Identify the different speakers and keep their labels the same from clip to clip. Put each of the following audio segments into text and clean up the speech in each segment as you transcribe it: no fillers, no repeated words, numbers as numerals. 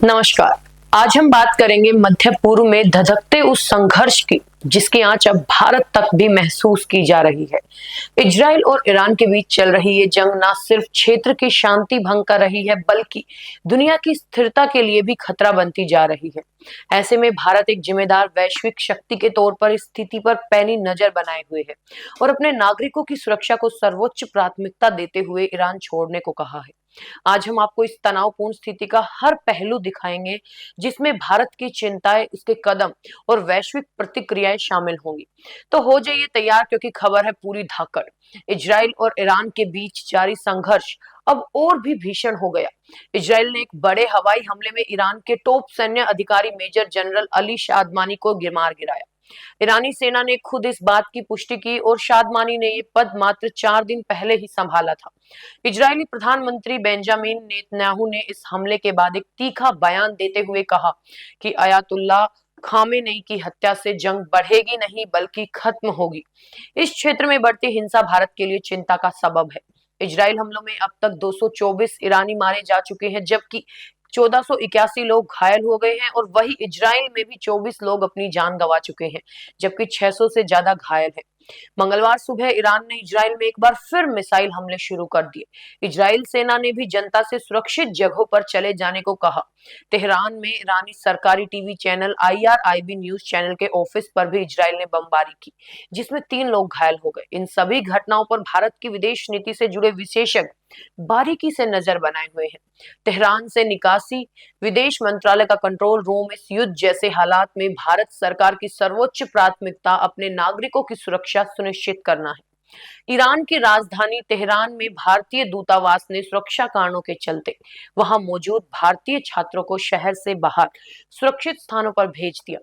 Speaker 1: नमस्कार। आज हम बात करेंगे मध्य पूर्व में धधकते उस संघर्ष की जिसकी आंच अब भारत तक भी महसूस की जा रही है। इजराइल और ईरान के बीच चल रही ये जंग न सिर्फ क्षेत्र की शांति भंग कर रही है बल्कि दुनिया की स्थिरता के लिए भी खतरा बनती जा रही है। ऐसे में भारत एक जिम्मेदार वैश्विक शक्ति के तौर पर इस स्थिति पर पैनी नजर बनाए हुए है और अपने नागरिकों की सुरक्षा को सर्वोच्च प्राथमिकता देते हुए ईरान छोड़ने को कहा है। आज हम आपको इस तनावपूर्ण स्थिति का हर पहलू दिखाएंगे जिसमें भारत की चिंताएं, उसके कदम और वैश्विक प्रतिक्रियाएं शामिल होंगी। तो हो जाइए तैयार क्योंकि खबर है पूरी धाकड़। इजराइल और ईरान के बीच जारी संघर्ष अब और भी भीषण हो गया। इजराइल ने एक बड़े हवाई हमले में ईरान के टॉप सैन्य अधिकारी मेजर जनरल अली शादमानी को मार गिराया। ईरानी सेना ने खुद इस बात की पुष्टि की और शादमानी ने ये पद मात्र 4 दिन पहले ही संभाला था। इजरायली प्रधानमंत्री बेंजामिन नेतन्याहू ने इस हमले के बाद एक तीखा बयान देते हुए कहा कि अयातुल्लाह खामेनेई की हत्या से जंग बढ़ेगी नहीं बल्कि खत्म होगी। इस क्षेत्र में बढ़ती हिंसा भारत के लिए चिंता का सबब है। इजराइल हमलों में अब तक 224 ईरानी मारे जा चुके हैं जबकि 1481 लोग घायल हो गए हैं और वही इजराइल में भी 24 लोग अपनी जान गंवा चुके हैं जबकि 600 से ज्यादा घायल हैं। मंगलवार सुबह ईरान ने इजराइल में एक बार फिर मिसाइल हमले शुरू कर दिए। इजराइल सेना ने भी जनता से सुरक्षित जगहों पर चले जाने को कहा। तेहरान में ईरानी सरकारी TV channel IRIB news channel के ऑफिस पर भी इजराइल ने बमबारी की जिसमें 3 लोग घायल हो गए। इन सभी घटनाओं पर भारत की विदेश नीति से जुड़े विशेषज्ञ बारीकी से नजर बनाए हुए हैं। तेहरान से निकासी विदेश मंत्रालय का कंट्रोल रूम इस युद्ध जैसे हालात में भारत सरकार की सर्वोच्च प्राथमिकता अपने नागरिकों की सुरक्षा सुनिश्चित करना है। ईरान की राजधानी तेहरान में भारतीय दूतावास ने सुरक्षा कारणों के चलते वहां मौजूद भारतीय छात्रों को शहर से बाहर सुरक्षित स्थानों पर भेज दिया।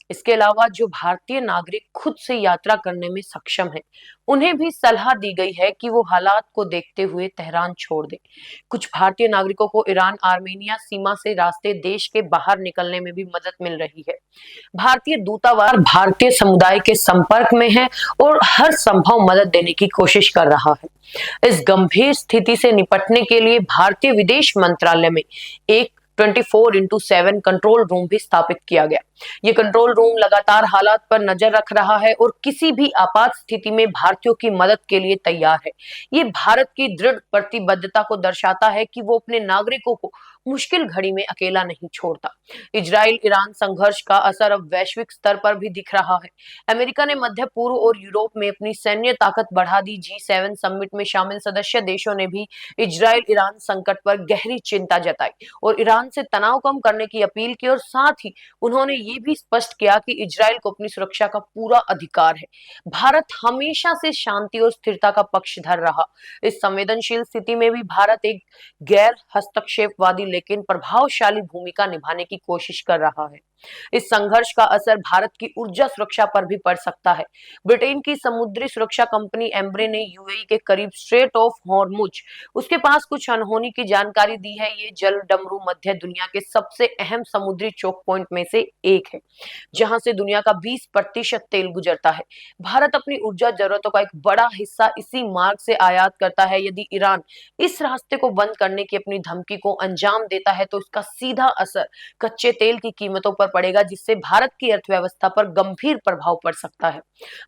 Speaker 1: इसके अलावा जो भारतीय नागरिक खुद से यात्रा करने में सक्षम हैं, उन्हें भी सलाह दी गई है कि वो हालात को देखते हुए तेहरान छोड़ दें। कुछ भारतीय नागरिकों को ईरान आर्मेनिया सीमा से रास्ते देश के बाहर निकलने में भी मदद मिल रही है। भारतीय दूतावास भारतीय समुदाय के संपर्क में है और हर संभव मदद देने की कोशिश कर रहा है। इस गंभीर स्थिति से निपटने के लिए भारतीय विदेश मंत्रालय में एक 24x7 कंट्रोल रूम भी स्थापित किया गया। ये कंट्रोल रूम लगातार हालात पर नजर रख रहा है और किसी भी आपात स्थिति में भारतीयों की मदद के लिए तैयार है। ये भारत की दृढ़ प्रतिबद्धता को दर्शाता है कि वो अपने नागरिकों को मुश्किल घड़ी में अकेला नहीं छोड़ता। इजराइल ईरान संघर्ष का असर अब वैश्विक स्तर पर भी दिख रहा है। अमेरिका ने मध्य पूर्व और यूरोप में अपनी सैन्य ताकत बढ़ा दी। G7 समिट में शामिल सदस्य देशों ने भी इजराइल ईरान संकट पर गहरी चिंता जताई और ईरान से तनाव कम करने की अपील की और साथ ही उन्होंने ये भी स्पष्ट किया कि इजराइल को अपनी सुरक्षा का पूरा अधिकार है। भारत हमेशा से शांति और स्थिरता का पक्षधर रहा। इस संवेदनशील स्थिति में भी भारत एक गैर हस्तक्षेपवादी लेकिन प्रभावशाली भूमिका निभाने की कोशिश कर रहा है। इस संघर्ष का असर भारत की ऊर्जा सुरक्षा पर भी पड़ सकता है। ब्रिटेन की समुद्री सुरक्षा कंपनी एम्ब्रे ने यूएई के करीब स्ट्रेट ऑफ हॉर्मुज उसके पास कुछ अनहोनी की जानकारी दी है। ये जल डमरू मध्य दुनिया के सबसे अहम समुद्री चोक पॉइंट में से एक है जहां से दुनिया का 20% तेल गुजरता है। भारत अपनी ऊर्जा जरूरतों का एक बड़ा हिस्सा इसी मार्ग से आयात करता है। यदि ईरान इस रास्ते को बंद करने की अपनी धमकी को अंजाम देता है तो इसका सीधा असर कच्चे तेल की कीमतों पर पड़ेगा जिससे भारत की अर्थव्यवस्था पर गंभीर प्रभाव पड़ सकता है।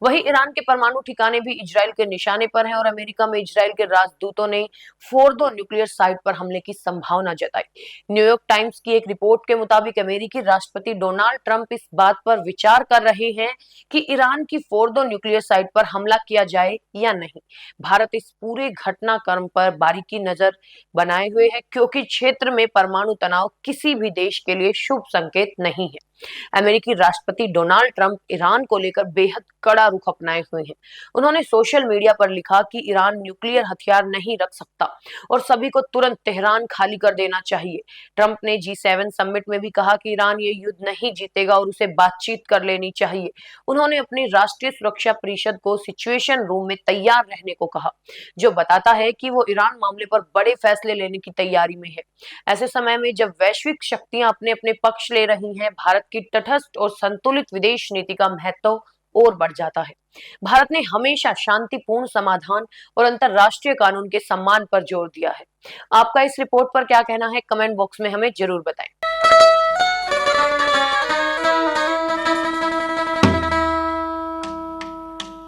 Speaker 1: वहीं ईरान के परमाणु ठिकाने भी इजराइल के निशाने पर हैं और अमेरिका में इजराइल के राजदूतों ने फोर्दो न्यूक्लियर साइट पर हमले की संभावना जताई। न्यूयॉर्क टाइम्स की एक रिपोर्ट के मुताबिक अमेरिकी राष्ट्रपति डोनाल्ड ट्रंप इस बात पर विचार कर रहे हैं कि ईरान की फोर्दो न्यूक्लियर साइट पर हमला किया जाए या नहीं। भारत इस पूरे घटनाक्रम पर बारीकी नजर बनाए हुए है क्योंकि क्षेत्र में परमाणु तनाव किसी भी देश के लिए शुभ संकेत नहीं है। अमेरिकी राष्ट्रपति डोनाल्ड ट्रंप ईरान को लेकर बेहद कड़ा रुख अपनाए हुए हैं। उन्होंने सोशल मीडिया पर लिखा कि ईरान न्यूक्लियर हथियार नहीं रख सकता और सभी को तुरंत तेहरान खाली कर देना चाहिए। ट्रंप ने G7 समिट में भी कहा कि ईरान ये युद्ध नहीं जीतेगा और उसे बातचीत कर लेनी चाहिए। उन्होंने अपनी राष्ट्रीय सुरक्षा परिषद को सिचुएशन रूम में तैयार रहने को कहा, जो बताता है कि वो ईरान मामले पर बड़े फैसले लेने की तैयारी में है। ऐसे समय में जब वैश्विक शक्तियां अपने अपने पक्ष ले रही हैं, भारत की तटस्थ और संतुलित विदेश नीति का महत्व और बढ़ जाता है। भारत ने हमेशा शांतिपूर्ण समाधान और अंतरराष्ट्रीय कानून के सम्मान पर जोर दिया है। आपका इस रिपोर्ट पर क्या कहना है? कमेंट बॉक्स में हमें जरूर बताएं।